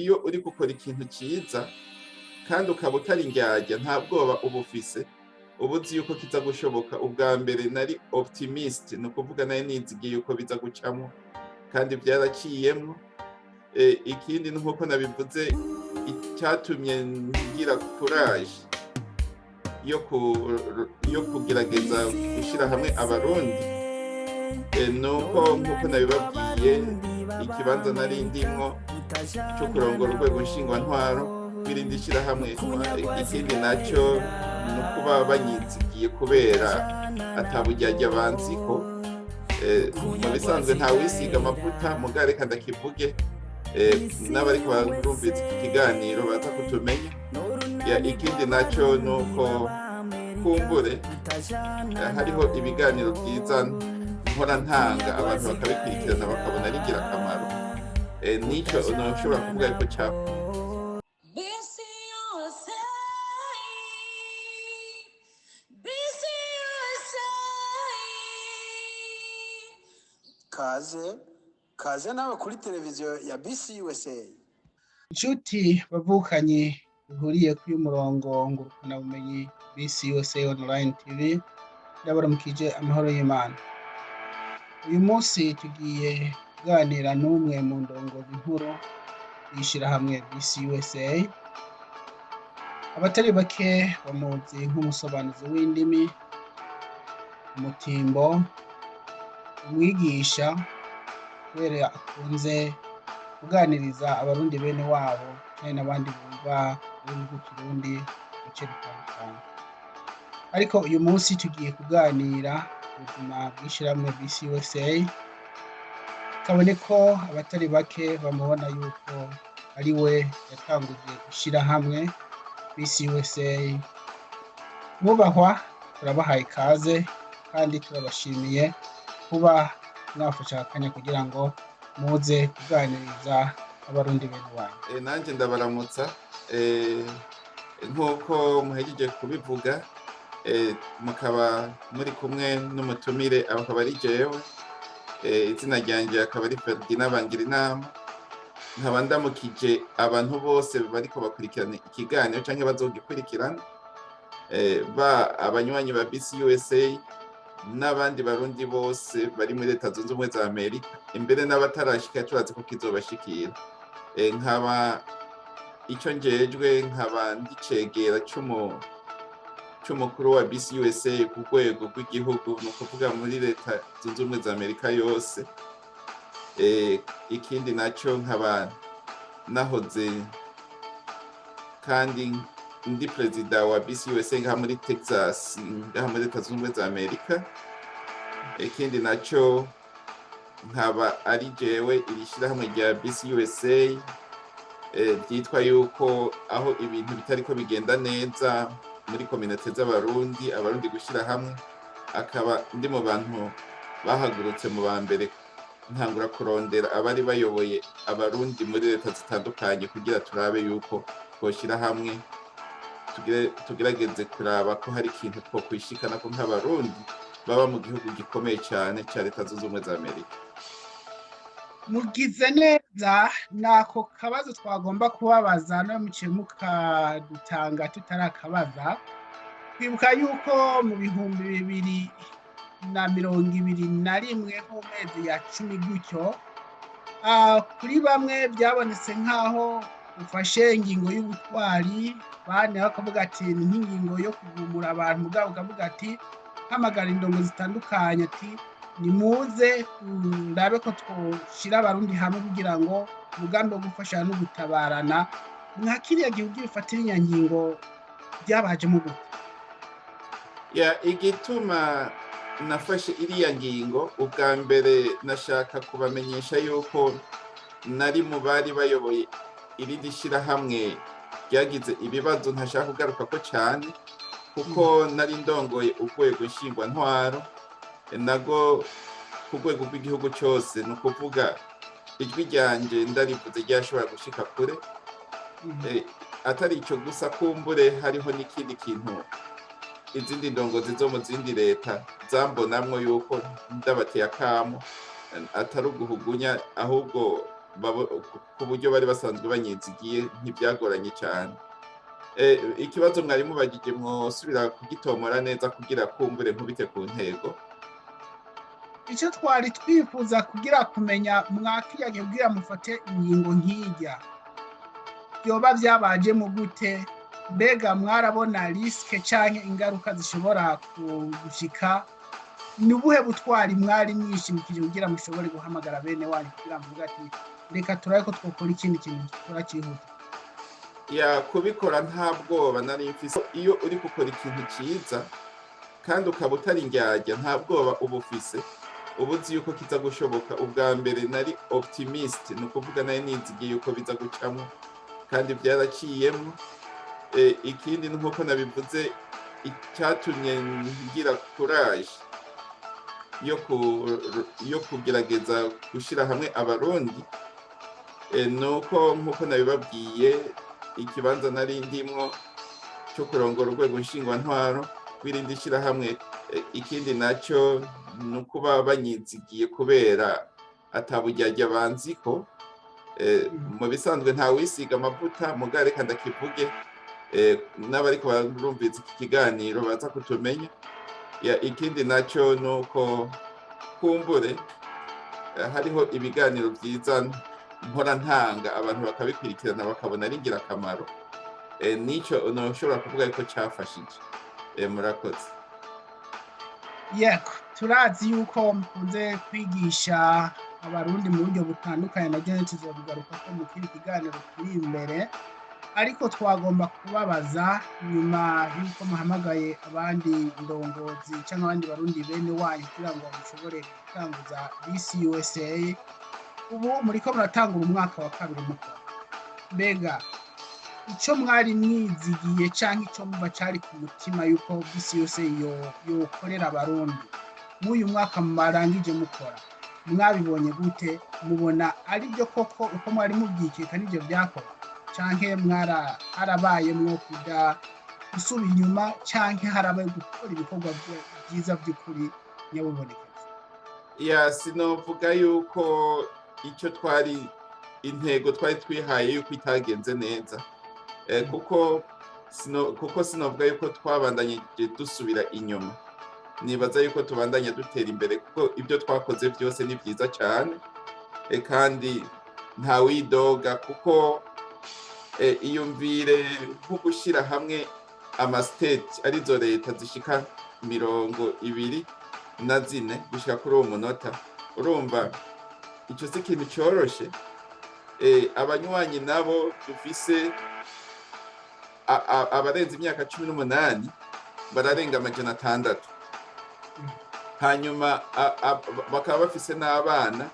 iyo uri gukora ikintu cyiza kandi ukaba utari indyarya nta bwoba uba ufise uba uzi yuko kiza gushoboka. Ubwa mbere nari optimist, ni ukuvuga nari nizigiye yuko biza gucamo kandi byaraciyemo. Ikindi ni nk'uko nabivuze, icyatumye ngira courage yo kugerageza gushyira hamwe abarundi nuko nk'uko nabibabwiye, ikibanza nari ndimwo cyo kurongora urwego nshingwantwaro kw'irindi shyirahamwe. Ikindi nacyo ni ukuba banyizigiye kubera ataburyarya banziko. Mu bisanzwe nta wisiga amavuta mugabo reka ndakivuge, n'abari barumvise iki kiganiro baza kutumenya. Ikindi nacyo ni uko kumbure hariho ibiganiro byiza nkora ntanga abantu bakabikurikirana bakabona ari ingirakamaro. Nicyo ntushobora kuvuga yuko cyapa. kaze nawe kuri televiziyo ya BCUSA. Inshuti bavukanye duhuriye kuri murongo ngurukana bumenyi BCUSA online TV, ndabaramukije amahoro y'Imana. Uyu munsi tugiye kuganira n'umwe mu ndongozi nkuru y'ishirahamwe BCUSA. Abatari bake bamuzi nk'umusobanuzi w'indimi, umutimbo, umwigisha, kubera akunze kuganiriza abarundi bene wabo kandi n'abandi bumva ururimi rw'ikirundi mu bice bitandukanye. Ariko uyu munsi tugiye kuganira ubuzima bw'ishirahamwe BCUSA. Kabone ko abatari bake bamubona yuko ari we yatanguje ishirahamwe BCUSA. Mubahwa, turabahaye ikaze kandi turabashimiye kuba mwafasha akanya kugira ngo muze kuganiriza abarundi bene wanyu. Nanjye ndabaramutsa, nk'uko muhejeje kubivuga, mukaba muri kumwe n'umutumire, akaba ari jewe. Izina ryanjye akaba ari Ferdinand BANGIRINAMA. Nkaba ndamukije abantu bose bariko bakurikirana ikiganiro canke bazogikurikirana, abanywanyi ba BCUSA n'abandi barundi bose bari muri Leta Zunze Ubumwe za Amerika, imbere n'abatarashika turazi ko kizobashikira. Nkaba icyo njejwe, nkaba ndicegera c'umukuru wa BCUSA ku rwego rw'igihugu, ni ukuvuga muri Leta Zunze Ubumwe za Amerika yose. Ikindi nacyo nkaba nahoze kandi ndi perezida wa BCUSA ngaha muri Texas, ngaha muri Leta Zunze Ubumwe za Amerika. Ikindi nacyo nkaba ari jewe iri shyirahamwe rya BCUSA ryitwa yuko aho ibintu bitariko bigenda neza muri community z'abarundi, abarundi gushyira hamwe. Akaba ndi mu bantu bahagurutse mu ba mbere ntangura kurondera abari bayoboye abarundi muri leta zitandukanye kugira turabe yuko twoshyira hamwe, tugerageze kuraba ko hari ikintu twokwishikana ko nk'abarundi baba mu gihugu gikomeye cyane cya Leta Zunze Ubumwe za Amerika. Mugize neza, nako kabazo twagomba kubabaza no muciye mukadutanga tutarakabaza. Kwibuka yuko mu 2021 mu mezi ya 10 gutyo, kuri bamwe byabonetse nkaho ufashe ingingo y'ubutwari, bane bakavuga ati ni ingingo yo kugumura abantu, mugabo ukavuga ati hamagara indongo zitandukanye ati nimuze ndabe ko twoshira abarundi hamwe kugira ngo umugambi wo gufasha no gutabarana nka kiriya gihugu bifatira inyangingo byabaje mu gute. Igituma nafashe iriya ngingo, ubwa mbere nashaka kubamenyesha yuko nari mu bari bayoboye irindi shyirahamwe ryagize ibibazo ntashaka kugaruka ko cyane, kuko nari ndongoye urwego nshingwantwaro nago ku rwego rw'igihugu cyose. Ni ukuvuga ijwi ryanjye ndarivuze ryashobora gushika kure. Atari icyo gusa, kumbure hariho n'ikindi kintu izindi ndongozi zo mu zindi leta zambonamwo yuko ndabateye akamo, atari uguhugunya ahubwo ku buryo bari basanzwe banyizigiye ntibyagoranye cyane. Ikibazo mwari mubagije mwosubira kugitomora neza kugira kumbure nkubite ku ntego. icyo twari twifuza kugira kumenya mwakiyage kugira mufate ingingo nk'ijya byoba byabaje mu gute, mbega mwarabona risike canke ingaruka zishobora kugushika, ni ubuhe butwari mwari mwishimikije kugira mushobore guhamagara bene wanyu kugira mvuga ati reka turabe ko twokora ikindi kintu gikora cyihuta? Ya kubikora nta bwoba nari mfise. Iyo uri gukora ikintu cyiza kandi ukaba utari indyarya nta bwoba uba ufise, uba uzi yuko kiza gushoboka. Ubwa mbere nari optimist, ni ukuvuga nari nizigiye yuko biza gucamo kandi byaraciyemo. Ikindi nk'uko nabivuze, icyatumye ngira courage yo kugerageza gushyira hamwe abarundi nuko nk'uko nabibabwiye ikibanza nari ndimwo cyo kurongora urwego nshingwantwaro rw'irindi shyirahamwe. Ikindi nacyo ni ukuba banyizigiye kubera ataburyarya banziko. Mu bisanzwe nta wisiga amavuta mugabo reka ndakivuge n'abariko barumvise iki kiganiro baza kutumenya. Ikindi nacyo ni uko kumbure hariho ibiganiro byiza mpora ntanga abantu bakabikurikirana bakabona ari ingirakamaro. Nicyo ntushobora kuvuga yuko cyafashije. Murakoze. Yego, turazi yuko mukunze kwigisha abarundi mu buryo butandukanye, na byo tuzobigaruka ko mu kindi kiganiro kiri imbere, ariko twagomba kubabaza nyuma y'uko muhamagaye abandi ndongozi cyangwa abandi barundi bene wanyu kugira ngo mushobore gutanguza BCUSA. Ubu muriko muratangura umwaka wa kabiri mukora, mbega icyo mwari mwizigiye cyangwa icyo muba cyari ku mutima yuko BCUSA yokorera abarundi muri uyu mwaka marangije mukora, mwabibonye gute? Mubona ari byo koko uko mwari mubyikeka n'ibyo byakora, cyangwa harabayemwo kuda gusubira inyuma, cyangwa harabaye gukora ibikorwa byiza by'ukuri nyabuboneka? Sinovuga yuko icyo intego twari twihaye yuko itagenze neza, kuko sinovuga yuko twabandanye dusubira inyuma. Nibaza yuko tubandanye dutera imbere kuko ibyo twakoze byose ni byiza cyane, kandi nta widoga kuko iyumvire nko gushyira hamwe amasiteti arizo leta zishika 24 gushika kuri uwo munota. Urumva icyo si ikintu cyoroshe. Abanywanyi nabo dufise abarenze imyaka 18 bararenga 600, hanyuma bakaba bafise n'abana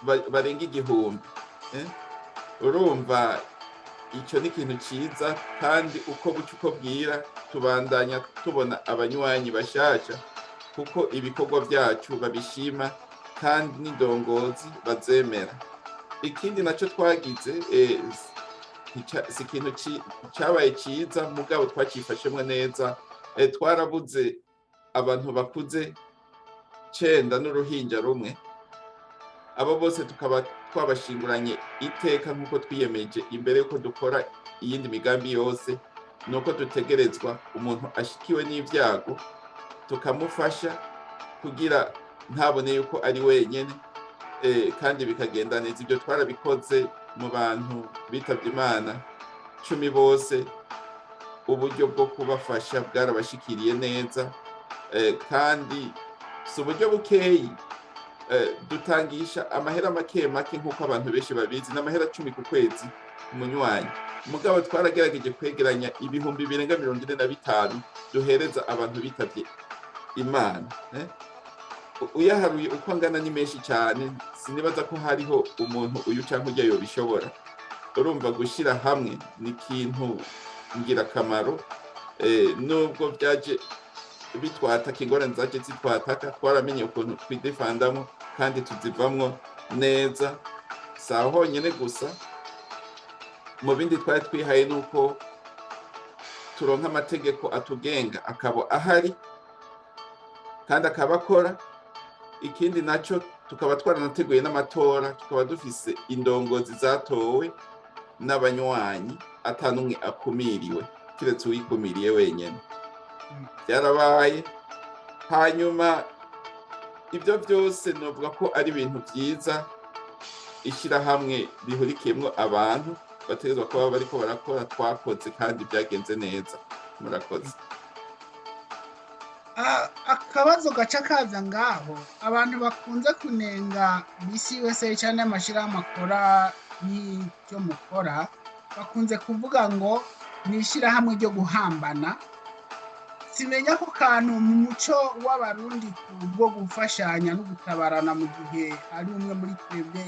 barenga 1000. Urumva icyo ni ikintu cyiza, kandi uko bucya uko bwira tubandanya tubona abanywanyi bashasha kuko ibikorwa byacu babishima kandi n'indongozi bazemera. Ikindi nacyo twagize si ikintu cyabaye cyiza mugabo twakifashemo neza. Twarabuze abantu bakuze 9 n'uruhinja rumwe, abo bose tukaba twabashinguranye iteka nk'uko twiyemeje imbere yuko dukora iyindi migambi yose. Nuko dutegerezwa umuntu ashikiwe n'ibyago tukamufasha kugira ntabone yuko ari wenyine, kandi bikagenda neza. Ibyo twarabikoze mu bantu bitavye Imana 10 bose. Uburyo bwo kubafasha bwarabashikiriye neza, kandi si uburyo bukeyi. Dutangisha amahera make nk'uko abantu benshi babizi, n'amahera 10 ku kwezi umunywanyi. Mugabo twaragerageje kwegeranya ibihumbi birenga 45 duhereza abantu bitavye Imana. Uyaharuye uko angana ni menshi cyane, sinibaza ko hariho umuntu uyu cyangwa ujya yobishobora. Urumva gushyira hamwe ni ikintu ngirakamaro. Nubwo byaje bitwataka, ingorane zaje zitwataka, twaramenye ukuntu twidefandamo kandi tuzivamwo neza. Saho honyine gusa, mu bindi twari twihaye nuko turonka amategeko atugenga akaba ahari kandi akabakora. Ikindi nacyo tukaba twaranateguye n'amatora, tukaba dufise indongozi zatowe n'abanywanyi atanumwe akumiriwe kiretse uwikumiriye wenyene. Byarabaye hanyuma ibyo byose novuga ko ari ibintu byiza ishyirahamwe rihurikiyemwo abantu bategerezwa kuba bariko barakora twakoze kandi byagenze neza. Murakoze. Akabazo gaca kaza ngaho, abantu bakunze kunenga bisi USA cyane amashirahamwe akora n'icyo mukora, bakunze kuvuga ngo ni ishirahamwe ryo guhambana. Simenya ko kantu mu muco w'abarundi kubwo gufashanya no gutabarana mu gihe ari umwe muri twebwe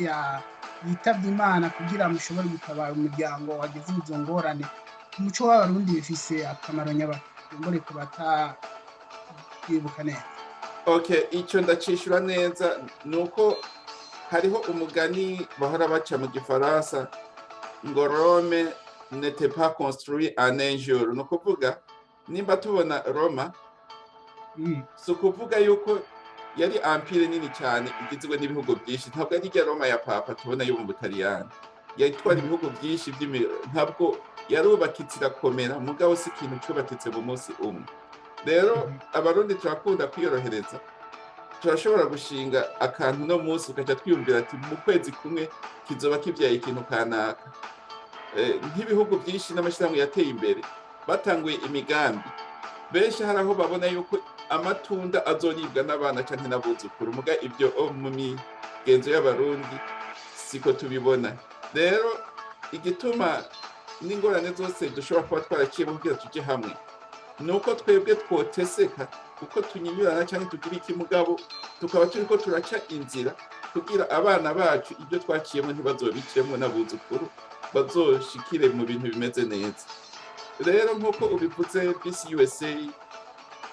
yitavye Imana kugira mushobore gutabara umuryango wagize izo ngorane. Umuco w'abarundi bifise akamaro nyabakongore ku batabibuka neza. Okay, icyo ndacishura neza nuko hariho umugani bahora baca mu gifaransa ngo Rome n'était pas construit en un jour. No kuvuga nimba tubona Roma si ukuvuga yuko yari empire nini cyane igizwe n'ibihugu byinshi. Ntabwo ari rya Roma ya papa tubona yo mu Butaliyani, yatwara ibihugu byinshi ntabwo yarubakitse irakomera, mugabo si ikintu cyubatitse mu munsi umwe. Rero abarundi turakunda kwiyorohereza, turashobora gushinga akantu no munsi ukaca twiyumvira ati mu kwezi kumwe kizoba kibyaye ikintu kanaka. Nk'ibihugu byinshi n'amashyirahamwe yateye imbere batanguye imigambi, benshi hari aho babona yuko amatunda azoribwa n'abana canke n'abuzukuru, muga ibyo mu migenzo y'abarundi siko tubibona. Rero igituma n'ingorane zose dushobora kuba twarakiyemo kugira tujye hamwe nuko twebwe twoteseka kuko tunyinyurana cyane tugira iki, mugabo tukaba turiko turaca inzira kugira abana bacu ibyo twakiyemo ntibazobicemo n'abuzukuru bazoshikire mu bintu bimeze neza. Rero nk'uko ubivuze bisi USA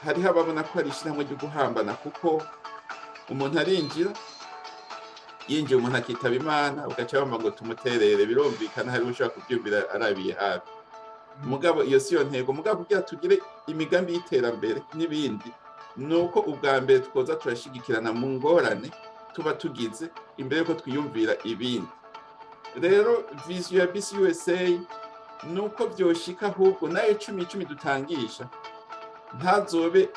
hariho ababona ko ari ishyirahamwe ryo guhambana, kuko umuntu arinjira yinjiye umuntu akitaba Imana ugaca bamba ngo tumuterere, birumvikana hari ushaka kubyumvira arabiye hafi. Mugabo iyo siyo ntego, mugabo kugira tugire imigambi y'iterambere n'ibindi nuko ubwa mbere twoza turashigikirana mu ngorane tuba tugize imbere yuko twiyumvira ibindi. Rero vision ya bisi USA nuko byoshika ahubwo nayo 10 dutangisha ntazobe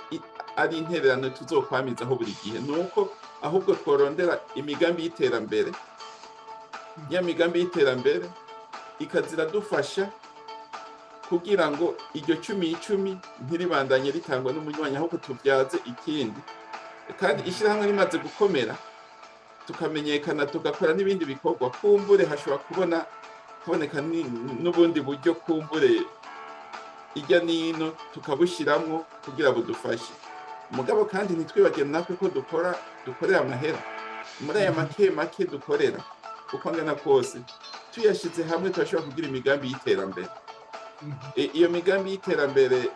ari intererano tuzokwamizaho buri gihe, nuko ahubwo tworondera imigambi y'iterambere. Ya migambi y'iterambere ikazira dufasha kugira ngo iryo 10 ntiribandanye ritangwa n'umunywanyi, ahubwo tubyaze ikindi. Kandi ishyirahamwe rimaze gukomera tukamenyekana tugakora n'ibindi bikorwa, kumbure hashobora kuboneka n'ubundi buryo kumbure ijya nino tukabushiramwo kugira budufashe. Mugabo kandi ntitwibagire natwe ko dukorera amahera. Muri aya make dukorera uko angana kose tuyashize hamwe turashobora kugira imigambi y'iterambere. Iyo migambi y'iterambere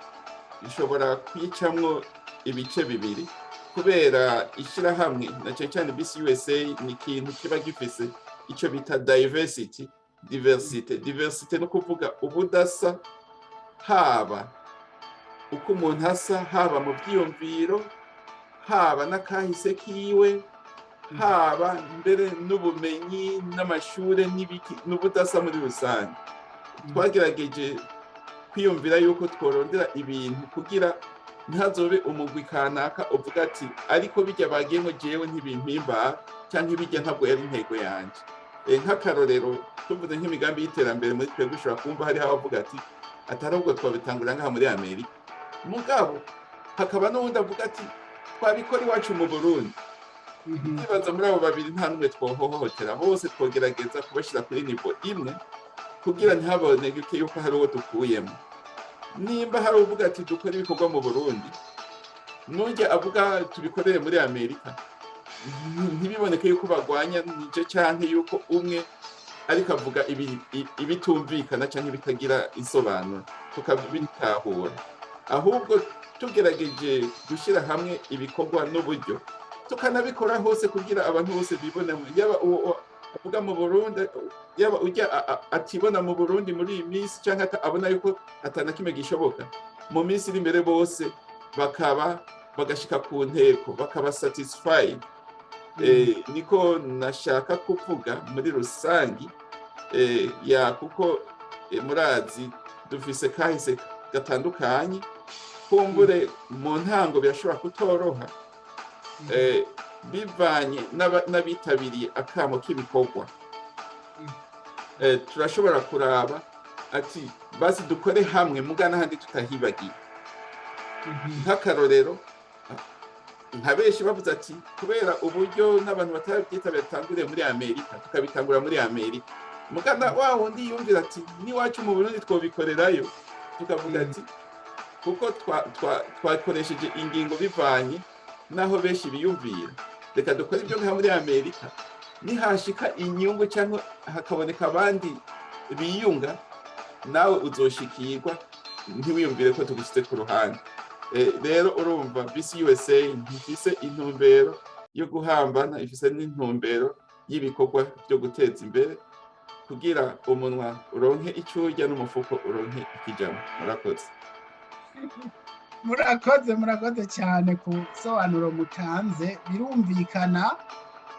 ishobora kwicamwo ibice bibiri, kubera ishyirahamwe na cyane bisi USA ni ikintu kiba gifise icyo bita diversity no kuvuga ubudasa, haba uko umuntu asa, haba mu byiyumviro, haba n'akahise kiwe, haba mbere n'ubumenyi n'amashure n'ubudasa muri rusange. Twagerageje kwiyumvira yuko tworondera ibintu kugira ntazobe umugwi kanaka uvuga ati ariko bijya bagiyemo jewe ntibimpimba cyangwa bijya ntabwo yari intego yanje. Nk'akarorero tuvuze nk'imigambi y'iterambere muri twebwe ushobora kumva hari abavuga ati atari ubwo twabitangurira ngaha muri Amerika, mugabo hakaba n'uwundi avuga ati twabikora iwacu mu Burundi. Nibaza muri abo babiri nta n'umwe twohohotera, bose twogerageza kubashyira kuri nivo imwe kugira ntihaboneke yuko hari uwo dukuyemo. Nimba hari uvuga ati dukora ibikorwa mu Burundi, nujya avuga tubikorere muri Amerika, ntibiboneke yuko bagwanya nice cyane yuko umwe ariko avuga ibitumvikana cyangwa bitagira isobanuro tukabitahura. Ahubwo tugerageje gushyira hamwe ibikorwa n'uburyo tukanabikora hose kugira abantu bose bibonemo, yaba avuga mu Burundi, yaba ujya atibona mu Burundi muri iyi minsi cyangwa abona yuko atana kimwe gishoboka, mu minsi iri imbere bose bagashika ku nteko, bakaba satisfied niko nashaka kuvuga muri rusangi kuko murazi dufise kahise gatandukanye kumbure mu ntango birashobora kutoroha bivanye n'abitabiriye akamo k'ibikorwa turashobora kuraba ati basi dukore hamwe mugana handi tutahibagiye nk'akarorero nka benshi bavuze ati kubera uburyo n'abantu batarabyitabira bitanguriye muri Amerika tukabitangura muri Amerika mugana wa wundi yumvira ati niwacu mu Burundi twobikorerayo tukavuga ati kuko twakoresheje ingingo bivanye naho benshi biyumvira reka dukore ibyo nka muri Amerika nihashika inyungu cyangwa hakaboneka abandi biyunga nawe uzoshikirwa ntiwiyumvire ko tugushyitse ku ruhande rero urumva bisi USA ntifise intumbero yo guhambana ifise n'intumbero y'ibikorwa byo guteza imbere kugira umunwa uronke icurya n'umufuko uronke ikijamo murakoze cyane ku sobanuro mutanze birumvikana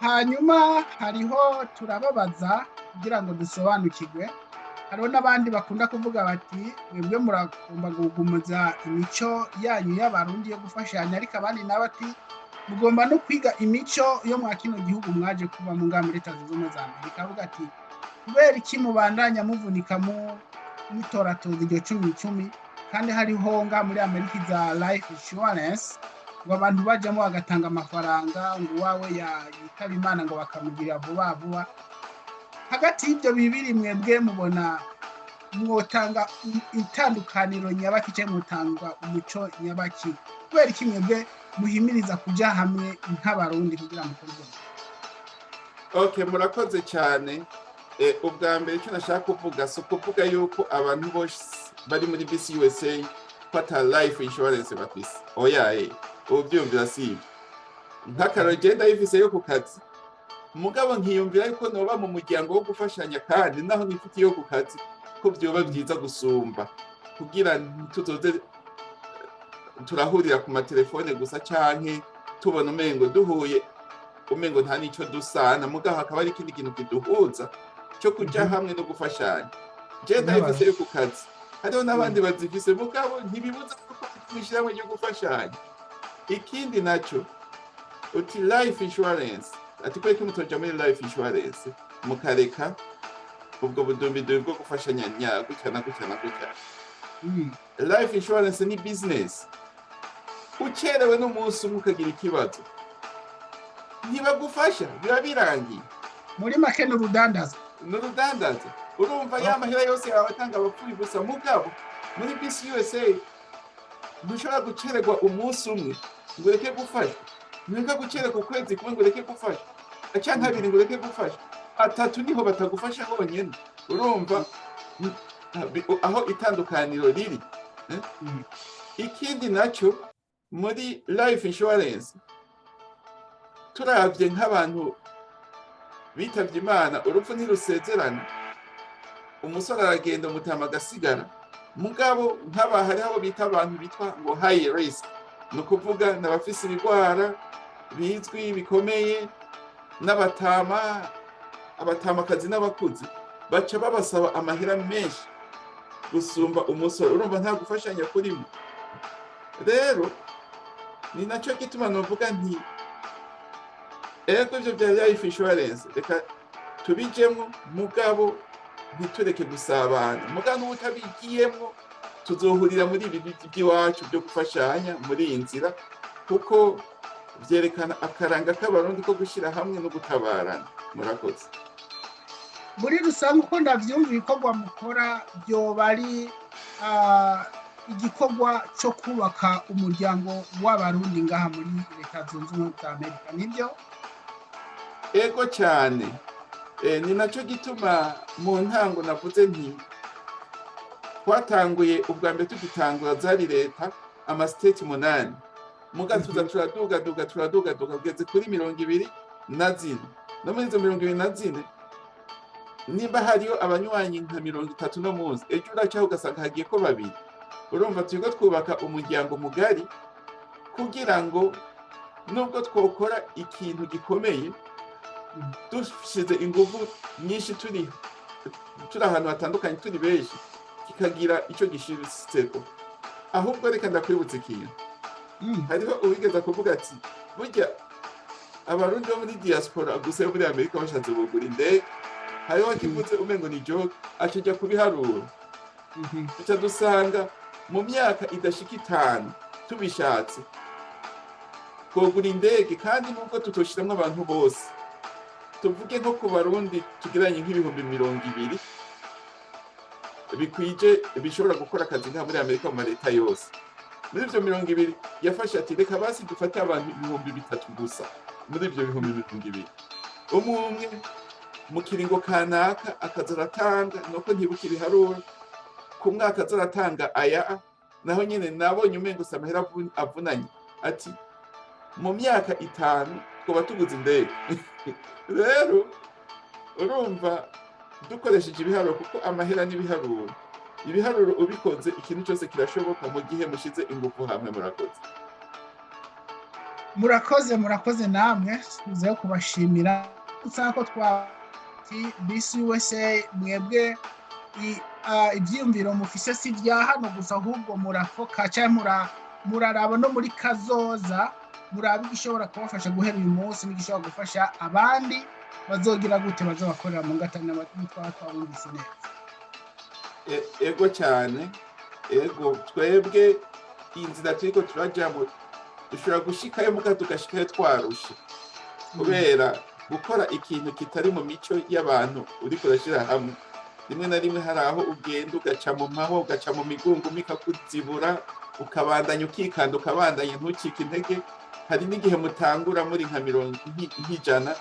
hanyuma hariho turababaza kugira ngo dusobanukirwe hariho n'abandi bakunda kuvuga bati mwebwe muragomba gugumiza imico yanyu y'abarundi yo gufashanya ariko abandi nabo ati mugomba no kwiga imico yo mwa kino gihugu mwaje kuba mu ngamba leta zunze ubumwe za Amerika avuga ati kubera iki mubandanya muvunika mutoratoza iryo 10 kandi hariho nga muri Amerika za life insurance ngo abantu bajamo bagatanga amafaranga ngo wawe yitaba Imana ngo bakamugirira vuba vuba hagati y'ibyo bibiri mwebwe mubona mwotanga itandukaniro nyabaki cyangwa mutanga umuco nyabaki kubera iki mwebwe muhimiriza kujya hamwe nk'abarundi kugira ngo Okay, murakoze cyane ubwa mbere icyo nashaka kuvuga so kuvuga yuko abantu bose bari muri bisi USA kwata life insurance bafise ubyumvira si nk'akarogenda yifise yo ku kazi mugabo nkiyumvira yuko noba mu muryango wo gufashanya kandi naho nifite yo ku kazi ko byoba byiza gusumba kugira tuzoze turahurira ku matelefone gusa canke tubona umengo duhuye umengo nta nico dusana mugabo hakaba ari ikindi kintu kiduhuza cyo kuja hamwe no gufashanya je ndayifise yo ku kazi hariho n'abandi bazifise mugabo ntibibuza ko twishyiramo yo gufashanya ikindi naco uti life insurance ati kweki mutoja muri life insurance mukareka ubwo budumbido bwo gufashanya gutya na gutya life insurance ni business ucerewe n'umunsi umwe ukagira ikibazo ntibagufasha biba birangiye muri make n'urudandaza urumva ya mahera yose abatanga abapfuye gusa mugabo muri bisi USA ntushobora gucererwa umunsi umwe ngo ureke gufasha ntuka gucererwa ukwezi kumwe ngo ureke gufasha cyangwa abiri ngo ureke gufasha atatu niho batagufasha honyine urumva aho itandukaniro riri ikindi nacyo muri life insurance turavye nk'abantu bitavye Imana urupfu ntirusezerana umusore aragenda umutama agasigara mugabo nk'abahari abo bita abantu bitwa ngo high risk no kuvuga n'abafise ibigwara bizwi bikomeye abatamakazi n'abakuzi baca babasaba amahera menshi gusumba umusore urumva nta gufashanya kurimo rero ni nacyo gituma novuga nti ibyo bya life insurance reka tubijemo mugabo ntitureke gusabana mugabo utabigiyemo tuzohurira muri ibi by'iwacu byo gufashanya muri iyi nzira kuko byerekana akaranga k'abarundi ko gushyira hamwe no gutabarana murakoze muri rusange uko ndavyumva ibikorwa mukora byoba ari igikorwa cyo kubaka umuryango w'abarundi ngaha muri leta zunze ubumwe za Amerika nibyo ego cyane ni nacyo gituma mu ntango navuze nti twatanguye ubwa mbere tugitangura zari leta amasiteti 8 mugatuza turaduga kugeze kuri 24 no muri izo 24 nimba hariyo abanywanyi nka 30 no munsi ejo uracaho ugasanga hagiye ko babiri urumva turiko twubaka umuryango mugari kugira ngo nubwo twokora ikintu gikomeye dushize ingufu nyinshi turi ahantu hatandukanye turi benshi kikagira icyo gishitseko. Ahubwo reka ndakwibutsa ikintu, hariho uwigeza kuvuga ati burya abarundi bo muri diaspora gusa yo muri Amerika bashatse kugura indege, hariho kivuze umengo ni joke akijya kubiharura, duca dusanga mu myaka idashika 5 tubishatse kugura indege, kandi nubwo tutoshiramwo abantu bose, tuvuge nko ku barundi tugiranye nk'ibihumbi 200 bikwije bishobora gukora akazi nka muri Amerika mu leta yose. Muri ivyo 200 yafashe ati reka basi dufate abantu 3,000 gusa muri ivyo 200,000, umwe mu kiringo kanaka akazaratanga nuko ntibuka ibiharuro ku mwaka azaratanga aya, naho nyene nabonye umengo samahera avunanye ati mu myaka 5 twoba tuguze indege. Rero urumva dukoresheje ibiharuro, kuko amahera n'ibiharuro, ibiharuro ubikoze ikintu cyose kirashoboka mu gihe mushize ingufu hamwe. Murakoze namwe, tuzeho kubashimira usako twati BCUSA mwebwe ibyiyumviro mufise si bya hano gusa, ahubwo murafoka cyangwa muraraba no muri kazoza, muraba igishobora kubafasha guhera uyu munsi n'igishobora gufasha abandi bazogira gute bazobakorera mu ngatana n'abatwa twabumvise neza. Ego cyane, ego twebwe inzira turiko turajyamo dushobora gushikayo muga tugashikayo twarushe, kubera gukora ikintu kitari mu mico y'abantu uri kurashira hamwe. Rimwe na rimwe hari aho ugenda ugaca mu maho, ugaca mu migungu mikakuzibura, ukabandanya ukikanda, ukabandanya ntucike intege. Hari n'igihe mutangura muri nka 100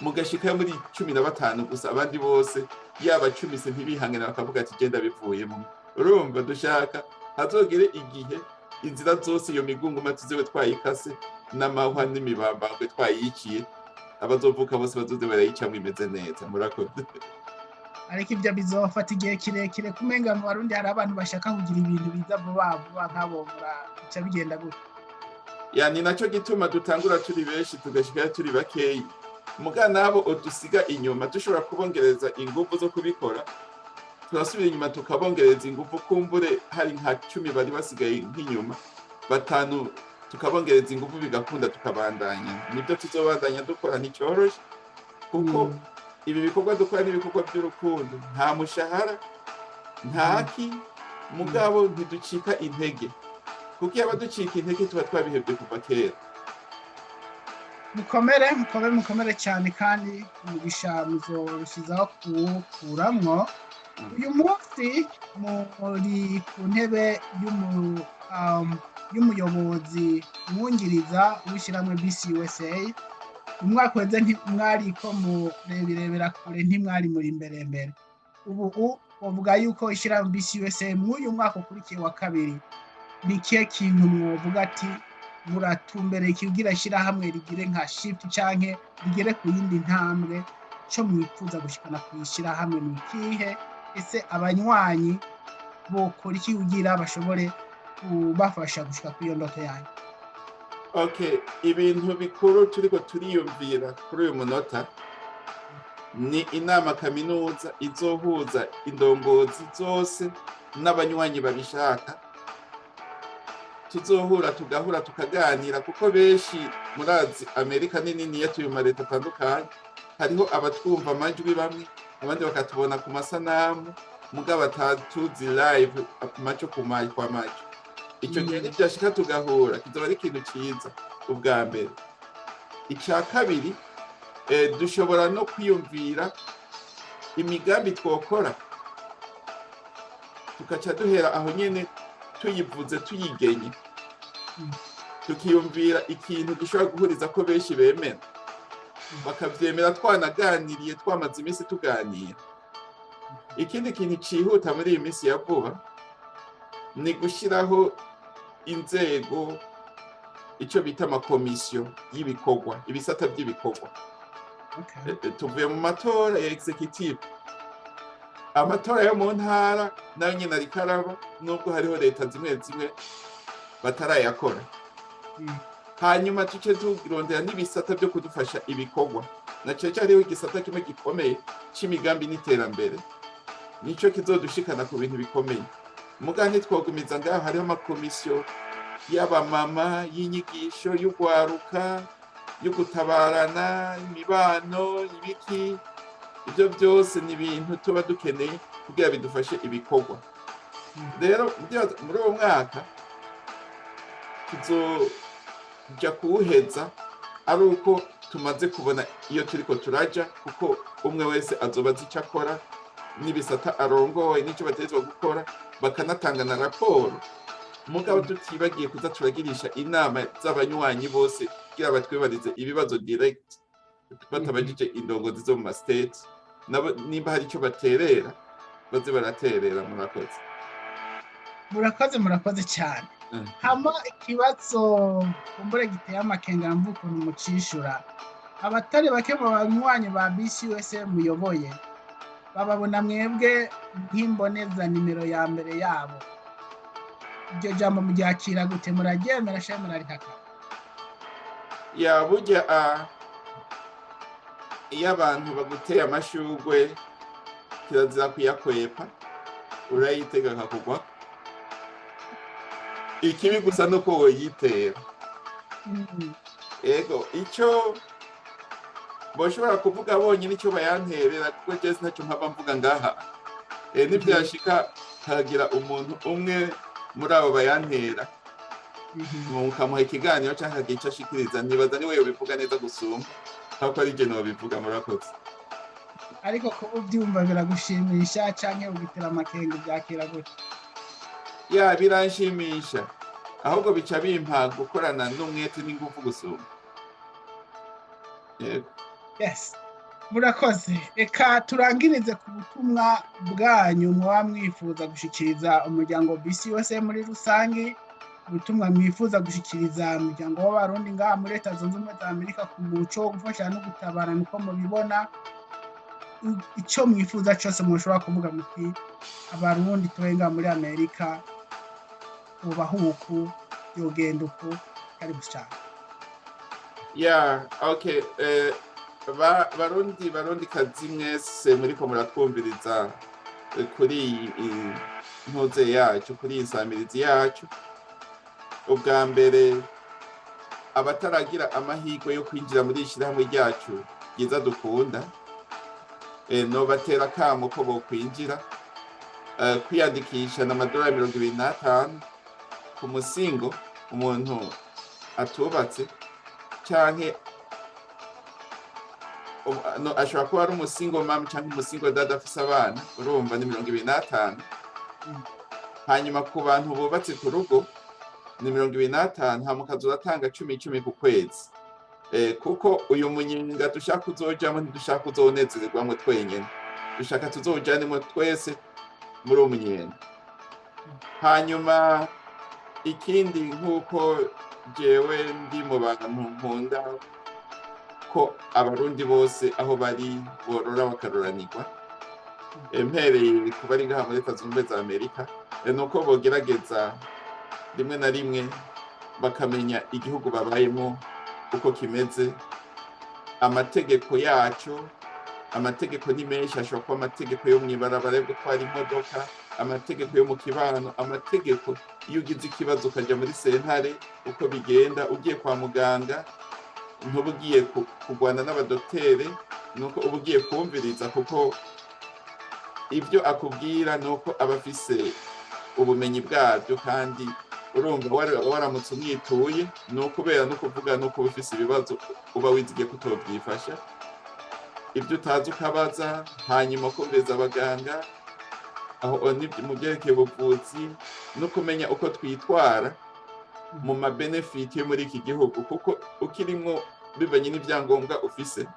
mugashikayo muri 15 gusa, abandi bose yaba 10 se ntibihangana bakavuga ati genda bivuyemo. Urumva dushaka hazogere igihe inzira zose iyo migungu tuzewe twayikase n'amahwa n'imibambangwe twayiciye, abazovuka bose bazoze barayicamwe imeze neza. Murakoze. Ariko ibyo bizofata igihe kirekire, kumenga mu Barundi hari abantu bashaka kugira ibintu biza vuba nk'abo muraca bigenda gute? Yani naco gituma dutangura turi benshi tugashika turi bakeyi, muga nabo odusiga inyuma dushobora kubongereza ingufu zo kubikora, turasubira inyuma tukabongereza ingufu, kumbure hari nka 10 bari basigaye nk'inyuma, 5 tukabongereza ingufu bigakunda tukabandanya. Nibyo tuzobandanya dukora, nticyoroshe kuko ibi bikorwa dukora n'ibikorwa by'urukundo, nta mushahara ntaki, mugabo ntiducika intege, kuko yaba ducika intege tuba twabihebye kuva kera. Mukomere cyane, kandi umugisha muzorushizaho kuwukuramwo. Uyu munsi muri ku ntebe y'umuyobozi mwungiriza w'ishyirahamwe BCUSA. Umwaka weze ntimwariko murebirebera kure, ntimwari muri imbere. Ubu bavuga yuko ishyirahamwe BCUSA mw'uyu mwaka ukurikiye wa kabiri, ni ikihe kintu mwovuga ati muratumbereye kugira ishyirahamwe rigire nka shift canke rigere ku yindi ntambwe, cyo mwifuza gushikana ku ishyirahamwe ni ikihe? Ese abanywanyi bokora iki kugira bashobore kubafasha gushika ku iyo ndoto yanyu? Okay, ibintu bikuru turiko turiyumvira kuri uyu munota ni inama kaminuza izohuza indongozi zose n'abanywanyi babishaka. Tuzohura tugahura tukaganira, kuko benshi murazi Amerika nini niyo tuyuma leta atandukanye, hariho abatwumva amajwi bamwe, abandi bakatubona ku masanamu, muga batatuzi live macho kwa macho. Icyo gihe ntibyashika tugahura, kizoba ari ikintu cyiza ubwa mbere. Icya kabiri, dushobora no kwiyumvira imigambi twokora, tukaca duhera aho nyene tuyivuze tuyigenye, tukiyumvira ikintu gishobora guhuriza ko benshi bemera, bakavyemera twanaganiriye, twamaze iminsi tuganira. Ikindi kintu cihuta muri iyi minsi ya vuba ni gushiraho inzego, icyo bita amakomisiyo y'ibikorwa, ibisata by'ibikorwa. Tuvuye mu matora ya executive, amatora yo mu ntara nayo nyine arikaraba, nubwo hariho leta zimwe zimwe batarayakora. hanyuma tuce turondera n'ibisata byo kudufasha ibikorwa na cyo cyariho igisata kimwe gikomeye c'imigambi n'iterambere nico kizodushikana ku bintu bikomeye muga ntitwogumiza ngaho hariho amakomisiyo y'abamama y'inyigisho y'ugwaruka yo gutabarana imibano ibiki ibyo byose ni ibintu tuba dukeneye kugira bidufashe ibikorwa rero muri uwo mwaka tuzojya kuwuheza ari uko tumaze kubona iyo turiko turaja kuko umwe wese azoba azi icyo akora n'ibisata arongoye n'icyo bategerezwa gukora bakanatanga na raporo mugabo tutibagiye kuza turagirisha inama z'abanywanyi bose kugira batwibarize ibibazo direct batabajije indongozi zo mu state nabo nimba hari icyo baterera baze baraterera. murakoze cyane. Hama ikibazo kumbure giteye amakenga mvuko n'umucishura abatari bake mu banywanyi ba BCUS muyoboye bababona mwebwe nk'imboneza nimero ya mbere yabo, iryo jambo muryakira gute? Muraryemera sha murarihaka? Ya burya iyo abantu baguteye amashugwe kirazira kuyakwepa urayitega kakugwa, ikibi gusa nuko woyitera. Ego icyo boshobora kuvuga bonyine icyo bayanterera kuko jesi ntacyo mpava mvuga ngaha, nibyashika hagira umuntu umwe muri abo bayantera mukamuha ikiganiro cyangwa akagira icyo ashikiriza, nibaza niwe yobivuga neza gusumba kuko ari jye nobivuga. Murakoze. Ariko kuba ubyumva biragushimisha canke ugitera amakenga byakira gute? Ya biranshimisha ahubwo bica bimpa gukorana n'umwete n'ingufu gusumba. Yes, murakoze. Eka turangirize ku butumwa bwanyu muba mwifuza gushikiriza umuryango BCUS muri rusange, ubutumwa mwifuza gushikiriza umuryango w'abarundi ngaha muri Leta Zunze Ubumwe za Amerika ku muco wo gufasha no gutabarana uko mubibona, icyo mwifuza cyose mushobora kuvuga muti abarundi turenga muri Amerika ubahuku yogenda uko kari gushaka. Ya okay, barundi kazi mwese muriko muratwumviriza kuri ntoze yacu, kuri insamirizi yacu. Ubwa mbere abataragira amahirwe yo kwinjira muri ishyirahamwe ryacu ryiza dukunda, no batera kamo ko bokwinjira, kwiyandikisha n'amadolari 25 ku musingo umuntu atubatse canke ashobora kuba ari umusingo mama cyangwa umusingo dada afise abana, urumva ni 25. Hanyuma ku bantu bubatse ku rugo ni 25, hama ukazoratanga 10 ku kwezi. Kuko uyu munyinga dushaka uzojamo ntidushaka uzonezererwamwe twenyene, dushaka tuzojanemo twese muri uwo munyenga. Hanyuma ikindi nk'uko jewe ndi mu bantu nkunda ko abarundi bose aho bari borora bakaroranirwa, mpereye ku bari ngaha muri Leta Zunze Ubumwe za Amerika, nuko bogerageza rimwe na rimwe bakamenya igihugu babayemo uko kimeze, amategeko yacu. Amategeko ni menshi, ashobora kuba amategeko yo mw'ibarabara yo gutwara imodoka, amategeko yo mu kibano, amategeko iyo ugize ikibazo ukajya muri sentare uko bigenda, ugiye kwa muganga ntuba ugiye kugwana n'abadokteri, nuko uba ugiye kumviriza kuko ibyo akubwira nuko aba afise ubumenyi bwabyo, kandi urumva waramutse umwituye nukubera no kuvuga nuko ufise ibibazo uba wizigiye kutobyifasha, ibyo utazi ukabaza, hanyuma kumviriza abaganga aho mu byerekeye ubuvuzi no kumenya uko twitwara mu mabenefiti yo muri iki gihugu, kuko ukirimwo bivanye n'ibyangombwa ufise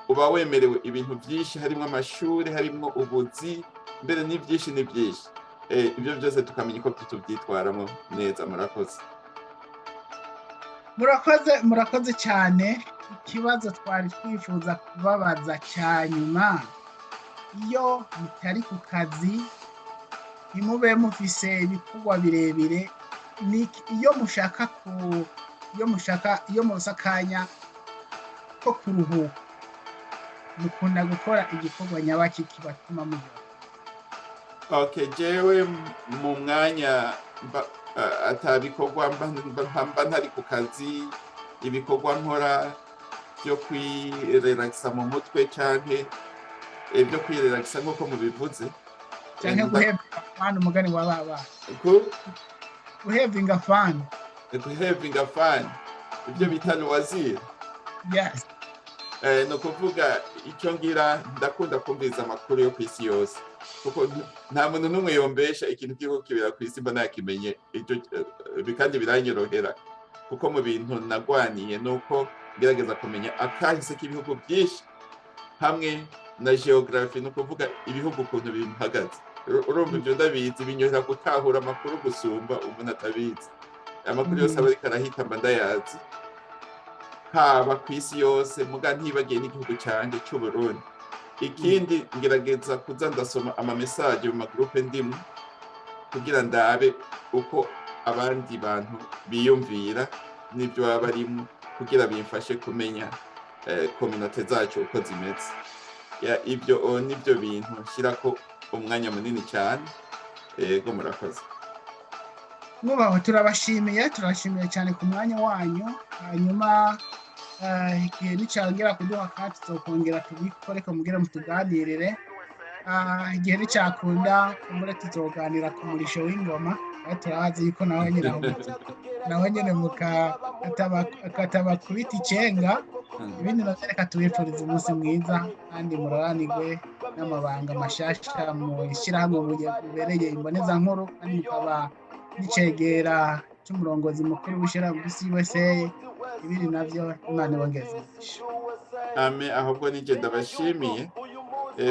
uba wemerewe ibintu byinshi, harimo amashuri, harimo ubuzi, mbere n'ibyinshi n'ibyinshi. Ibyo byose tukamenya uko tubyitwaramo neza. Murakoze cyane. Ikibazo twari twifuza kubabaza cya nyuma, iyo mutari ku kazi ntimube mufise ibikorwa birebire, iyo mushaka iyo muronse akanya ko kuruhuka mukunda gukora igikorwa nyabaki kibatuma muryoha? Okay, jewe mu mwanya atabikorwa mba ntari ku kazi, ibikorwa nkora byo kwirelakisa mu mutwe canke byo kwirelakisa nk'uko mubivuze, canke guhevinga fani, umugani wa baba guhevinga fani, ibyo bita loisir. yes. No kuvuga icyo ngira, ndakunda kumviriza amakuru yo ku isi yose, kuko nta muntu n'umwe yombesha ikintu kiriko kibera ku isi mba nakimenye, kandi biranyorohera kuko mu bintu nagwaniye nuko ngerageza kumenya akahise k'ibihugu byinshi hamwe na geography, no kuvuga ibihugu ukuntu bihagaze. Urumva ibyo ndabizi, binyohera gutahura amakuru gusumba umuntu atabizi. Amakuru yose aba ariko arahita mba ndayazi, haba ku isi yose, muga ntibagiye n'igihugu cyanjye cy'u Burundi. Ikindi ngerageza kuza ndasoma amamesaje mu magroupe ndimo kugira ndabe uko abandi bantu biyumvira n'ibyo baba barimo, kugira bimfashe kumenya communauté zacu uko zimeze. Ibyo nibyo bintu nshyirako umwanya munini cyane. Yego, murakoze. Mwubaho, turabashimiye cyane ku mwanya wanyu. Hanyuma igihe nicyongera kuduha kandi tuzokongera tubikore mugira mutuganirire. Igihe nicyakunda kumure tuzoganira ku murisho w'ingoma, turahazi yuko nawe nyene mukatabakubita icenga. Ibindi navyo reka tubifuriza umunsi mwiza kandi muroranirwe n'amabanga mashasha mu ishyirahamwe mubereye imbonezankuru, kandi mukaba n'icegera cy'umurongozi mukuru w'ishyirahamwe USA. Ibindi navyo Imana ibongeze. Amen. Ahubwo nije ndabashimiye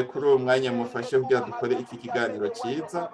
kuri uwo mwanya mufashe kugira dukore iki kiganiro cyiza.